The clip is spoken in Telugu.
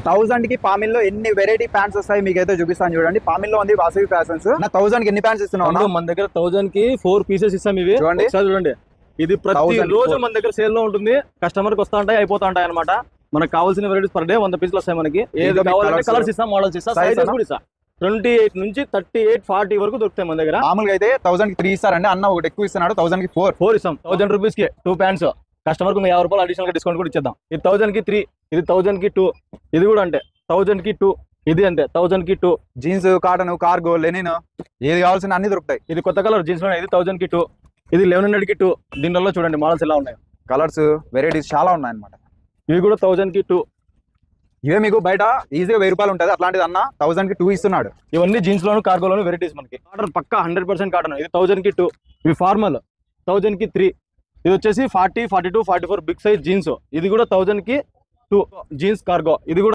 1000 కి పామిల్ లో ఎన్ని వెరైటీ ప్యాంట్స్ వస్తాయి మీకైతే చూపిస్తాను చూడండి. పామిల్ లో ఉంది వాసవి ఫ్యాషన్స్. నా 1000 కి ఎన్ని ప్యాంట్స్ ఇస్తున్నావు? మన దగ్గర 1000 కి 4 పీసెస్ ఇస్తాం. ఇవి చూడండి చూడండి, ఇది ప్రతి రోజు మన దగ్గర సేల్ లో ఉంటుంది. కస్టమర్ కి వస్తా ఉంటాయి, అయిపోతా ఉంటాయి అనమాట. మనకు కావాల్సిన వెరైటీస్ పర్ డే 100 పీసులు వస్తాయి. మనకి ఏది కావాలంటే కలర్స్ ఇస్తాం, మోడల్స్ ఇస్తాం, సైజెస్ కూడా ఇస్తాం. 28 నుంచి 38, 40 వరకు దొరుకుతాయి మన దగ్గర. మామూలుగా అయితే 1000 కి 3 ఇస్తారండి. అన్న ఒకటి ఎక్కువ ఇస్తున్నాడు, 1000 కి 4 ఇస్తాం. 1000 రూపీస్ కి 2 ప్యాంట్స్. కస్టమర్ కు 50 రూపాయలు అడిషనల్ గా డిస్కౌంట్ కూడా ఇచ్చేద్దాం. ఇది 1000 కి 3, ఇది 1000 కి 2, ఇది కూడా అంటే 1000 కి 2, ఇది అంతే 1000 కి 2. జీన్స్, కాటన్, కార్గో, లెనిన్ ఏది కావాల్సిన అన్ని దొరుకుతాయి. ఇది కొత్త కలర్ జీన్స్ లో, ఇది 1000 కి 2, ఇది 1100 కి 2. దీనిలో చూడండి మోడల్స్ ఎలా ఉన్నాయి, కలర్స్ వెరైటీస్ చాలా ఉన్నాయి అనమాట. ఇవి కూడా 1000 కి 2. ఇవే మీకు బయట ఈజీగా 1000 రూపాయలు ఉంటుంది. అట్లాంటిది అన్న 1000 కి 2 ఇస్తున్నాడు. ఇవన్నీ జీన్స్ లోను, కార్గోలోను వెరైటీస్ మనకి. కాటన్ పక్కా 100% కాటన్. ఇది 1000 కి 2. ఇవి ఫార్మల్ 1000 కి 3. ఇది వచ్చేసి 40, 42, 44 బిగ్ సైజ్ జీన్స్. ఇది కూడా 1000 కి 2 జీన్స్ కార్గో. ఇది కూడా